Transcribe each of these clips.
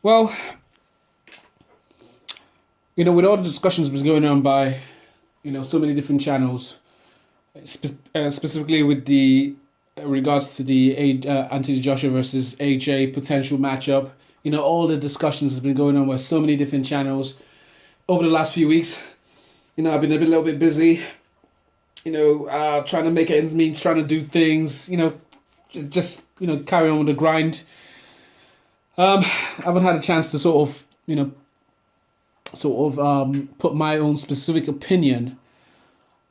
Well, with all the discussions was going on by, so many different channels, specifically with the regards to the Anthony Joshua versus AJ potential matchup. All the discussions has been going on with so many different channels over the last few weeks. I've been a little bit busy. Trying to make ends meet, trying to do things. Just carry on with the grind. I haven't had a chance to put my own specific opinion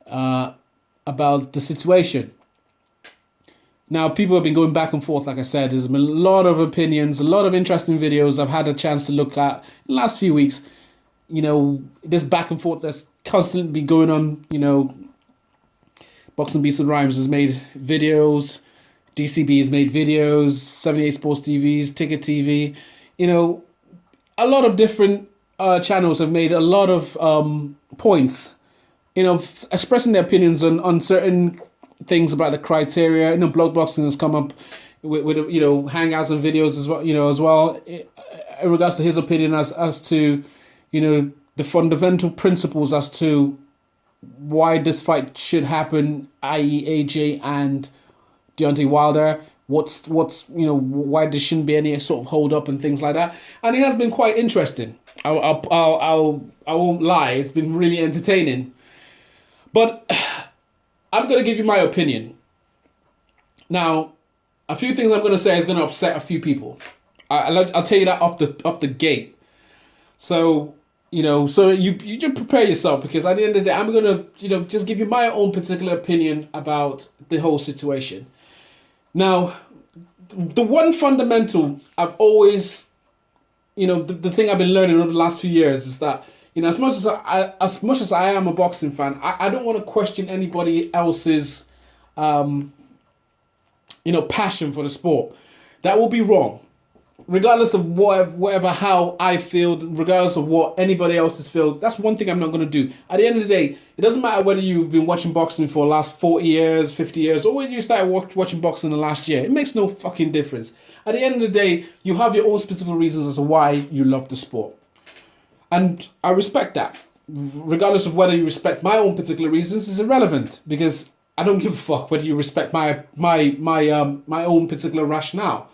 about the situation. Now, people have been going back and forth, like I said. There's been a lot of opinions, a lot of interesting videos I've had a chance to look at in the last few weeks. This back and forth that's constantly been going on. Boxing Beats and Rhymes has made videos. DCB has made videos. 78 Sports TVs, Ticket TV. A lot of different channels have made a lot of points, expressing their opinions on certain things about the criteria. Blog Boxing has come up with hangouts and videos as well, in regards to his opinion as to, the fundamental principles as to why this fight should happen, i.e. AJ and Deontay Wilder. What's why there shouldn't be any sort of hold up and things like that. And it has been quite interesting. I won't lie. It's been really entertaining. But I'm gonna give you my opinion. Now, a few things I'm gonna say is gonna upset a few people. I'll tell you that off the gate. So you just prepare yourself, because at the end of the day, I'm gonna just give you my own particular opinion about the whole situation. Now, the one fundamental I've always, the thing I've been learning over the last few years is that, as much as I am a boxing fan, I don't want to question anybody else's, passion for the sport. That will be wrong. Regardless of how I feel, regardless of what anybody else feels, that's one thing I'm not going to do. At the end of the day, it doesn't matter whether you've been watching boxing for the last 40 years, 50 years, or when you started watching boxing the last year. It makes no fucking difference. At the end of the day, you have your own specific reasons as to why you love the sport. And I respect that. Regardless of whether you respect my own particular reasons, is irrelevant, because I don't give a fuck whether you respect my own particular rationale.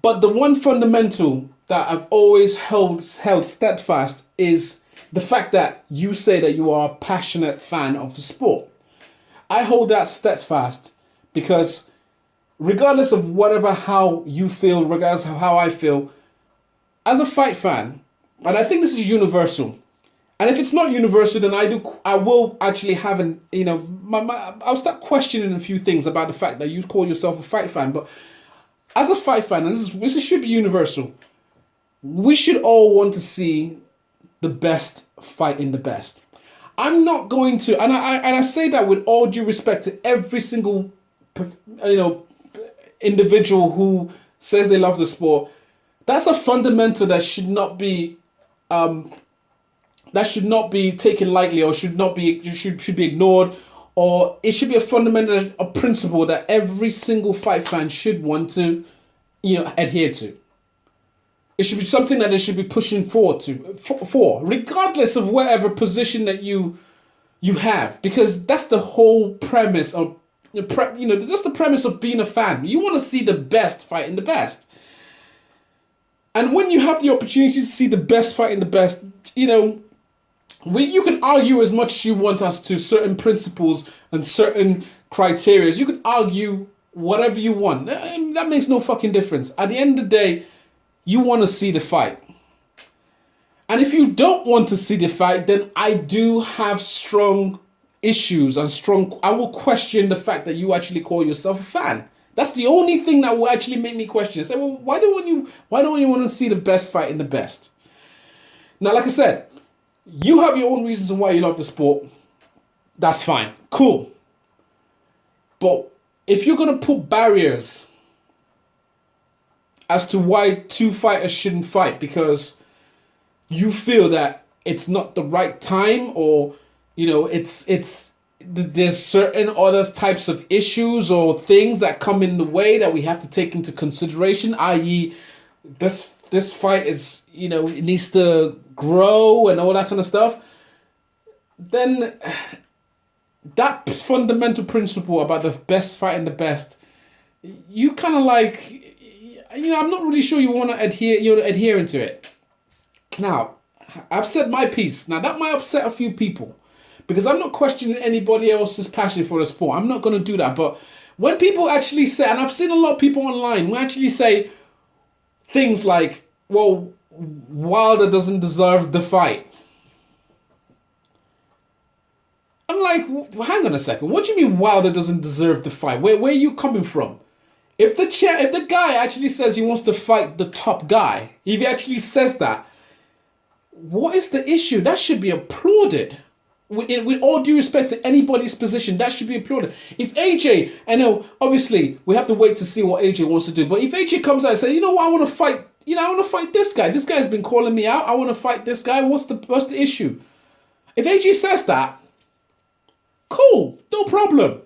But the one fundamental that I've always held steadfast is the fact that you say that you are a passionate fan of the sport. I hold that steadfast because regardless of how you feel, regardless of how I feel, as a fight fan, and I think this is universal, and if it's not universal, then I will actually have I'll start questioning a few things about the fact that you call yourself a fight fan, but as a fight fan, and this should be universal, we should all want to see the best fighting the best. I'm not going to, and I say that with all due respect to every single, individual who says they love the sport. That's a fundamental that should not be taken lightly, or should be ignored, or it should be a fundamental, a principle that every single fight fan should want to, adhere to. It should be something that they should be pushing forward for, regardless of whatever position that you have, because that's the whole premise of that's the premise of being a fan. You want to see the best fighting the best, and when you have the opportunity to see the best fighting the best, you can argue as much as you want as to certain principles and certain criteria. You can argue whatever you want. That makes no fucking difference. At the end of the day, you want to see the fight. And if you don't want to see the fight, then I do have strong issues and I will question the fact that you actually call yourself a fan. That's the only thing that will actually make me question. Say, well, why don't you want to see the best fight in the best? Now, like I said, you have your own reasons why you love the sport. That's fine. Cool. But if you're going to put barriers as to why two fighters shouldn't fight because you feel that it's not the right time, or, there's certain other types of issues or things that come in the way that we have to take into consideration, i.e. this this fight is, it needs to grow and all that kind of stuff, then that fundamental principle about the best fighting the best, you kind of like, I'm not really sure you want to adhere, you're adhering to it. Now, I've said my piece. Now, that might upset a few people because I'm not questioning anybody else's passion for the sport. I'm not going to do that. But when people actually say, and I've seen a lot of people online who actually say things like, well, Wilder doesn't deserve the fight. I'm like, well, hang on a second. What do you mean Wilder doesn't deserve the fight? Where are you coming from? If the guy actually says he wants to fight the top guy, if he actually says that, what is the issue? That should be applauded. With all due respect to anybody's position, that should be applauded. If AJ, I know, obviously, we have to wait to see what AJ wants to do. But if AJ comes out and says, you know what, I want to fight, I want to fight this guy. This guy's been calling me out. I want to fight this guy. What's the issue? If AJ says that, cool, no problem.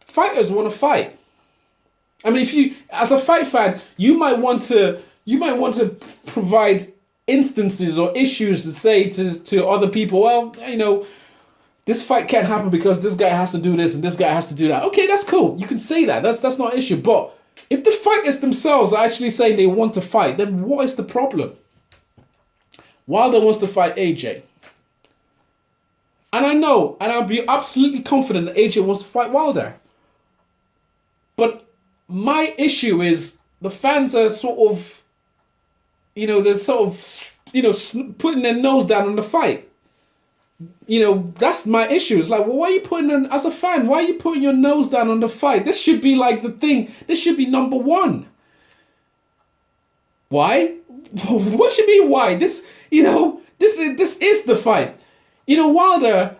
Fighters want to fight. I mean, if you, as a fight fan, you might want to provide instances or issues to say to other people, well, this fight can't happen because this guy has to do this and this guy has to do that. Okay, that's cool. You can say that. That's not an issue. But if the fighters themselves are actually saying they want to fight, then what is the problem? Wilder wants to fight AJ. And I know, and I'll be absolutely confident that AJ wants to fight Wilder. But my issue is the fans are sort of, they're sort of, putting their nose down on the fight. That's my issue. It's like, well, why are you as a fan, why are you putting your nose down on the fight? This should be like the thing. This should be number one. Why? What do you mean why? This is the fight. Wilder,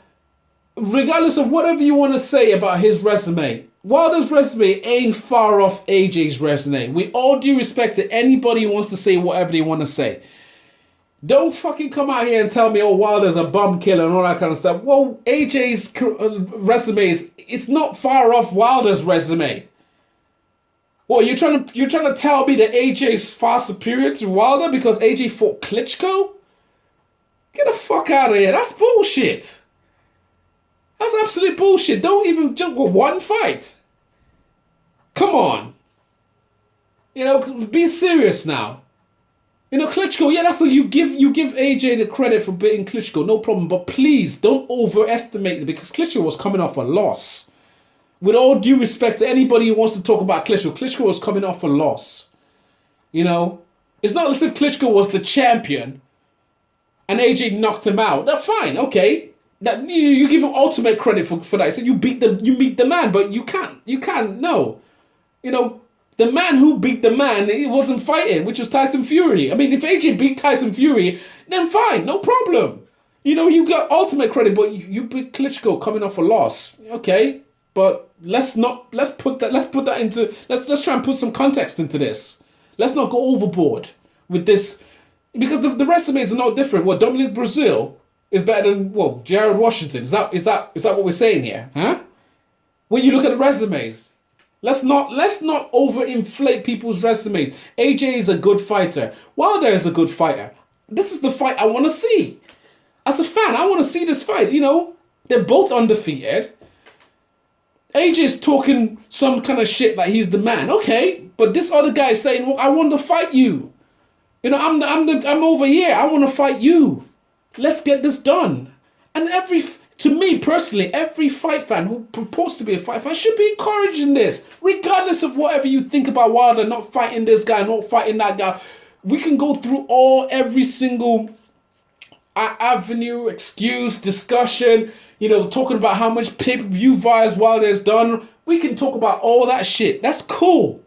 regardless of whatever you want to say about his resume, Wilder's resume ain't far off AJ's resume. With all due respect to anybody who wants to say whatever they want to say. Don't fucking come out here and tell me, oh, Wilder's a bum killer and all that kind of stuff. Well, AJ's resume it's not far off Wilder's resume. Well, you're trying to tell me that AJ's far superior to Wilder because AJ fought Klitschko? Get the fuck out of here. That's bullshit. That's absolute bullshit. Don't even jump with one fight. Come on. Be serious now. Klitschko, yeah, that's what you give AJ the credit for beating Klitschko, no problem. But please don't overestimate it because Klitschko was coming off a loss. With all due respect to anybody who wants to talk about Klitschko was coming off a loss. It's not as if Klitschko was the champion and AJ knocked him out. That's fine, okay. That you give him ultimate credit for that. So you beat the man, but you can't. No, the man who beat the man, it wasn't fighting, which was Tyson Fury. I mean, if AJ beat Tyson Fury, then fine, no problem. You got ultimate credit, but you beat Klitschko coming off a loss, okay. But let's try and put some context into this. Let's not go overboard with this, because the resumes are no different. What, Dominic Brazil is better than, Jared Washington? Is that what we're saying here? Huh? When you look at the resumes, let's not overinflate people's resumes. AJ is a good fighter. Wilder is a good fighter. This is the fight I want to see. As a fan, I want to see this fight. They're both undefeated. AJ is talking some kind of shit like he's the man. Okay, but this other guy is saying, well, I want to fight you. I'm over here. I want to fight you. Let's get this done. And to me personally, every fight fan who purports to be a fight fan should be encouraging this, regardless of whatever you think about Wilder not fighting this guy, not fighting that guy. We can go through every single avenue, excuse, discussion, talking about how much pay-per-view views Wilder has done. We can talk about all that shit. That's cool.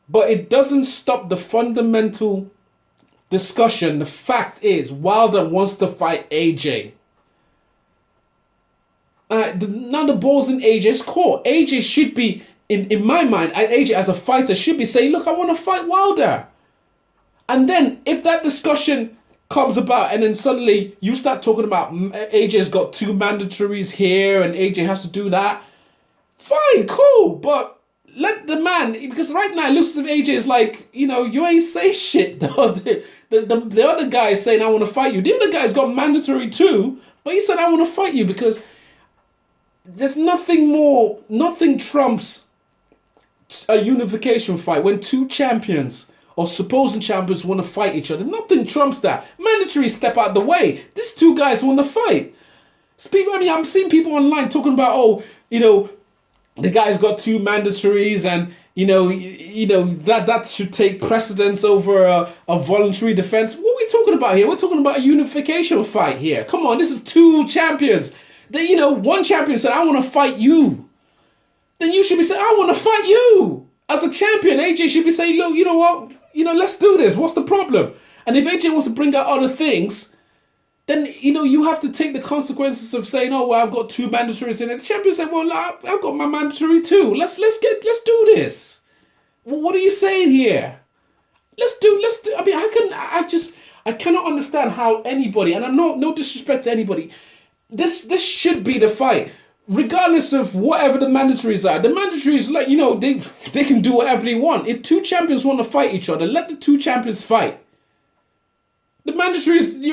But it doesn't stop the fundamental discussion. The fact is, Wilder wants to fight AJ. Now the ball's in AJ's court. AJ should be, in my mind, AJ as a fighter should be saying, look, I want to fight Wilder. And then if that discussion comes about and then suddenly you start talking about AJ's got 2 mandatories here and AJ has to do that, fine, cool. But let the man, because right now it looks as if AJ is like, you ain't say shit. The other guy is saying, I want to fight you. The other guy's got mandatory too, but he said, I want to fight you because there's nothing trumps a unification fight when two champions or supposing champions want to fight each other. Nothing trumps that. Mandatory step out the way. These two guys want to fight. I'm seeing people online talking about, the guy's got two mandatories and, that should take precedence over a voluntary defense. What are we talking about here? We're talking about a unification fight here. Come on, this is two champions. One champion said, I want to fight you. Then you should be saying, I want to fight you. As a champion, AJ should be saying, look, you know what? Let's do this. What's the problem? And if AJ wants to bring out other things, then, you have to take the consequences of saying, oh, well, I've got two mandatories in it. The champion said, well, I've got my mandatory too. Let's do this. Well, what are you saying here? Let's do, I cannot understand how anybody, and I'm no disrespect to anybody, this should be the fight. Regardless of whatever the mandatories are. The mandatories, they can do whatever they want. If two champions want to fight each other, let the two champions fight. Your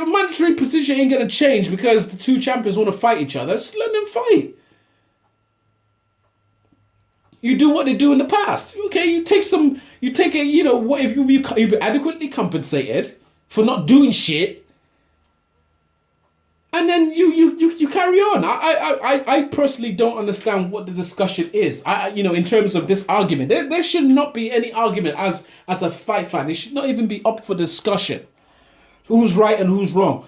mandatory position ain't going to change because the two champions want to fight each other. Just let them fight. You do what they do in the past. Okay, what if you be adequately compensated for not doing shit, and then you carry on. I personally don't understand what the discussion is. In terms of this argument, there should not be any argument as a fight fan. It should not even be up for discussion. Who's right and who's wrong?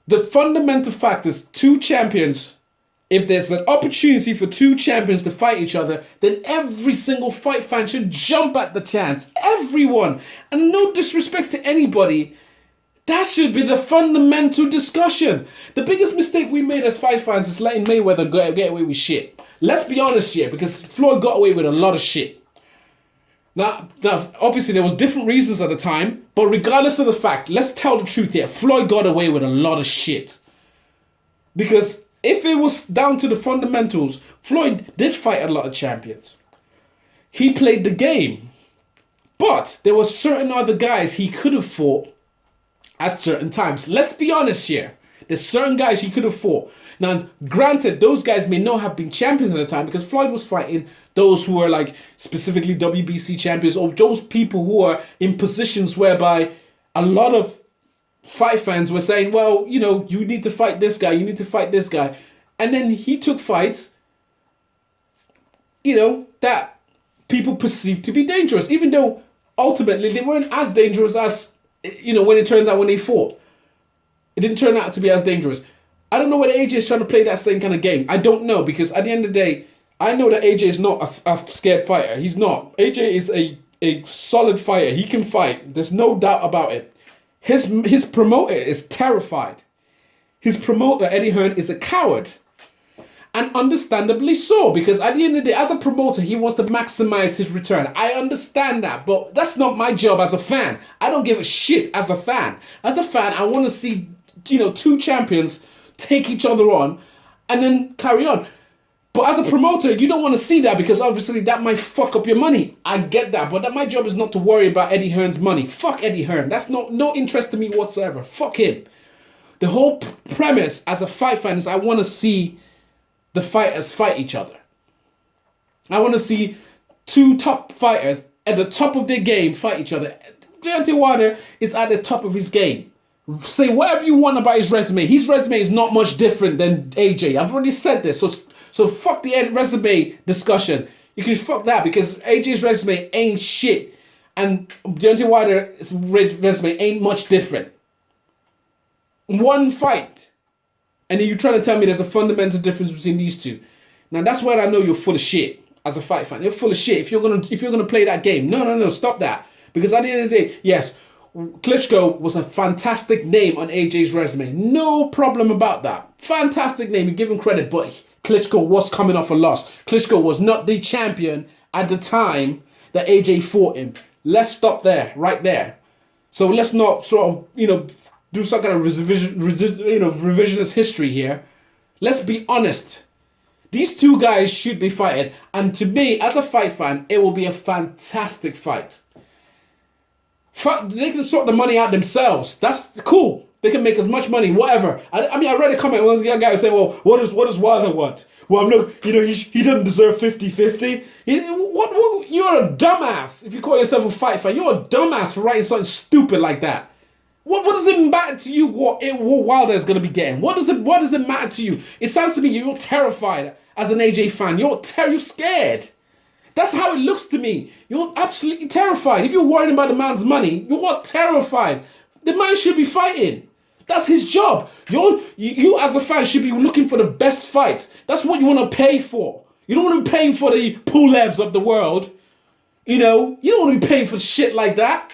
The fundamental fact is two champions. If there's an opportunity for two champions to fight each other, then every single fight fan should jump at the chance. Everyone. And no disrespect to anybody. That should be the fundamental discussion. The biggest mistake we made as fight fans is letting Mayweather get away with shit. Let's be honest here, because Floyd got away with a lot of shit. Now, obviously, there was different reasons at the time, but regardless of the fact, let's tell the truth here. Floyd got away with a lot of shit. Because if it was down to the fundamentals, Floyd did fight a lot of champions. He played the game. But there were certain other guys he could have fought at certain times. Let's be honest here. There's certain guys he could have fought. Now, granted, those guys may not have been champions at the time because Floyd was fighting those who were like specifically WBC champions or those people who are in positions whereby a lot of fight fans were saying, well, you need to fight this guy, you need to fight this guy. And then he took fights, that people perceived to be dangerous, even though ultimately they weren't as dangerous as, when it turns out when they fought. It didn't turn out to be as dangerous. I don't know whether AJ is trying to play that same kind of game. I don't know, because at the end of the day, I know that AJ is not a scared fighter. He's not. AJ is a solid fighter. He can fight. There's no doubt about it. His promoter is terrified. His promoter, Eddie Hearn, is a coward. And understandably so, because at the end of the day, as a promoter, he wants to maximize his return. I understand that, but that's not my job as a fan. I don't give a shit as a fan. As a fan, I want to see, two champions take each other on and then carry on. But as a promoter, you don't want to see that because obviously that might fuck up your money. I get that, but my job is not to worry about Eddie Hearn's money. Fuck Eddie Hearn. That's no interest to me whatsoever. Fuck him. The whole premise as a fight fan is I want to see the fighters fight each other. I want to see two top fighters at the top of their game fight each other. Deontay Wilder is at the top of his game. Say whatever you want about his resume. His resume is not much different than AJ. I've already said this. So fuck the resume discussion. You can fuck that because AJ's resume ain't shit. And Deontay Wilder's resume ain't much different. One fight. And then you're trying to tell me there's a fundamental difference between these two. Now that's where I know you're full of shit as a fight fan. You're full of shit if you're gonna play that game. No, stop that. Because at the end of the day, yes, Klitschko was a fantastic name on AJ's resume. No problem about that. Fantastic name, you give him credit, but Klitschko was coming off a loss. Klitschko was not the champion at the time that AJ fought him. Let's stop there, right there. So let's not sort of, do some kind of revisionist history here. Let's be honest. These two guys should be fighting. And to me, as a fight fan, it will be a fantastic fight. They can sort the money out themselves. That's cool. They can make as much money, whatever. I mean, I read a comment once the guy was saying, well, what does Wilder want? Well, I'm not, he doesn't deserve 50-50. You're a dumbass if you call yourself a fight fan. You're a dumbass for writing something stupid like that. What does it matter to you what Wilder is going to be getting? What does it matter to you? It sounds to me you're terrified as an AJ fan. You're scared. That's how it looks to me. You're absolutely terrified. If you're worrying about the man's money, you're terrified. The man should be fighting. That's his job. You as a fan should be looking for the best fights. That's what you want to pay for. You don't want to be paying for the Pulevs of the world. You don't want to be paying for shit like that.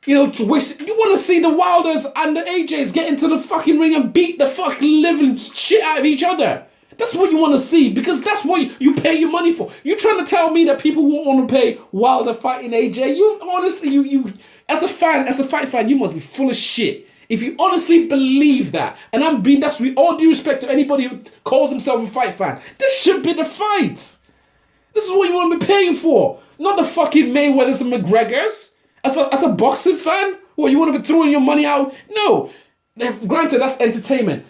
You want to see the Wilders and the AJs get into the fucking ring and beat the fucking living shit out of each other. That's what you want to see, because that's what you pay your money for. You're trying to tell me that people won't want to pay Wilder fighting AJ? You honestly, you as a fight fan, you must be full of shit. If you honestly believe that, and that's with all due respect to anybody who calls himself a fight fan, this should be the fight. This is what you want to be paying for, not the fucking Mayweathers and McGregors. As a boxing fan, what, you want to be throwing your money out? No. Granted, that's entertainment.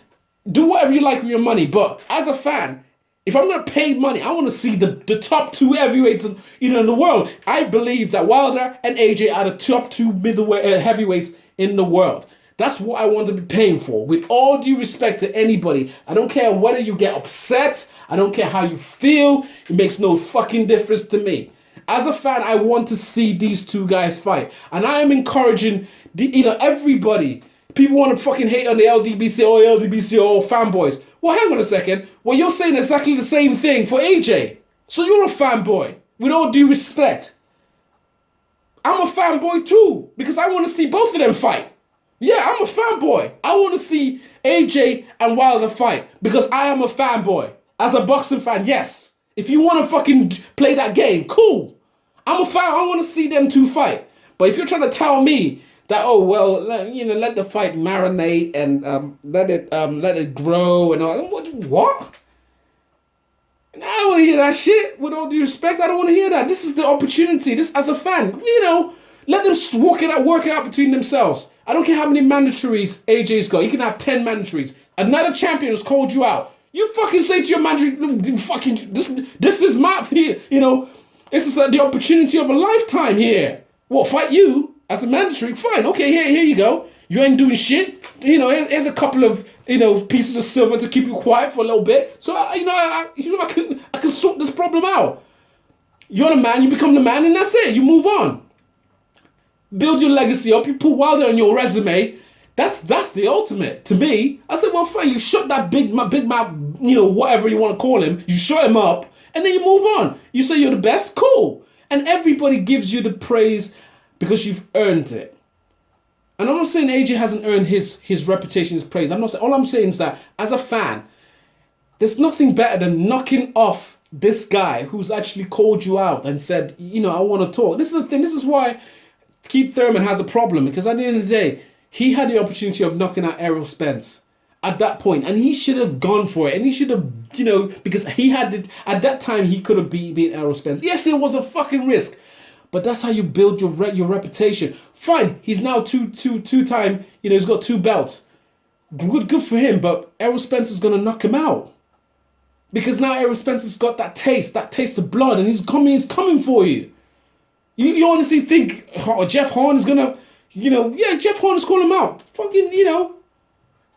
Do whatever you like with your money, but as a fan, if I'm going to pay money, I want to see the top two heavyweights in the world. I believe that Wilder and AJ are the top two middleweight heavyweights in the world. That's what I want to be paying for. With all due respect to anybody, I don't care whether you get upset. I don't care how you feel. It makes no fucking difference to me. As a fan, I want to see these two guys fight. And I am encouraging everybody. People want to fucking hate on the LDBC fanboys. Well, hang on a second. Well, you're saying exactly the same thing for AJ. So you're a fanboy. With all due respect. I'm a fanboy too. Because I want to see both of them fight. Yeah, I'm a fanboy. I want to see AJ and Wilder fight. Because I am a fanboy. As a boxing fan, yes. If you want to fucking play that game, cool. I'm a fan. I want to see them two fight. But if you're trying to tell me that, let the fight marinate and let it grow and all. What? I don't want to hear that shit. With all due respect, I don't want to hear that. This is the opportunity. This as a fan, let them work it out between themselves. I don't care how many mandatories AJ's got. He can have 10 mandatories. Another champion has called you out. You fucking say to your mandatory, fucking this is my here. This is the opportunity of a lifetime here. What, fight you? As a mandatory, fine, okay, here you go. You ain't doing shit. Here's a couple of pieces of silver to keep you quiet for a little bit. So I can sort this problem out. You're the man, you become the man, and that's it. You move on. Build your legacy up. You put Wilder on your resume. That's the ultimate to me. I said, well, fine. You shut that big mouth, whatever you want to call him. You shut him up, and then you move on. You say you're the best, cool, and everybody gives you the praise. Because you've earned it. And I'm not saying AJ hasn't earned his reputation, his praise. All I'm saying is that as a fan, there's nothing better than knocking off this guy who's actually called you out and said, I want to talk. This is the thing. This is why Keith Thurman has a problem. Because at the end of the day, he had the opportunity of knocking out Errol Spence at that point, and he should have gone for it. And he should have, because he had at that time he could have beat Errol Spence. Yes, it was a fucking risk. But that's how you build your reputation. Fine, he's now two-time, he's got 2 belts. Good for him, but Errol Spencer's going to knock him out. Because now Errol Spencer's got that taste of blood, and he's coming for you. You honestly think Jeff Horn is going to, Jeff Horn is calling him out. Fucking,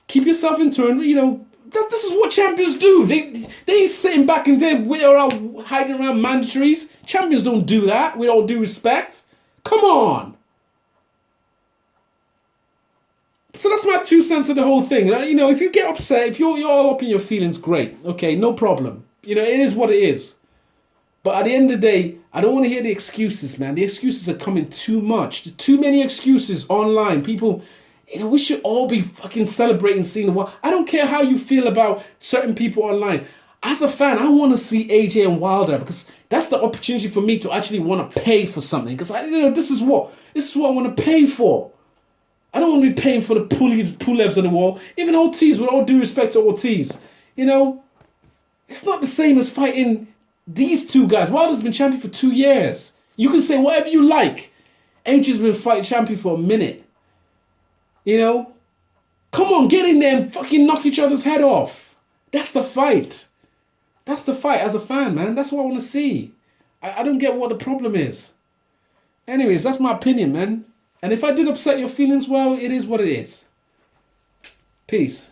keep yourself in turn, This is what champions do. They ain't sitting back and saying we're all hiding around mandatories. Champions don't do that, with all due respect. Come on. So that's my 2 cents of the whole thing. If you get upset, if you're all up in your feelings, great. Okay, no problem. It is what it is. But at the end of the day, I don't want to hear the excuses, man. The excuses are coming too much. Too many excuses online. People... we should all be fucking celebrating seeing the world. I don't care how you feel about certain people online. As a fan, I want to see AJ and Wilder because that's the opportunity for me to actually want to pay for something. Because this is what I want to pay for. I don't want to be paying for the Pulevs on the wall. Even Ortiz, with all due respect to Ortiz, It's not the same as fighting these two guys. Wilder's been champion for 2 years. You can say whatever you like. AJ's been fight champion for a minute. You know? Come on, get in there and fucking knock each other's head off. That's the fight. That's the fight as a fan, man. That's what I want to see. I don't get what the problem is. Anyways, that's my opinion, man. And if I did upset your feelings, well, it is what it is. Peace.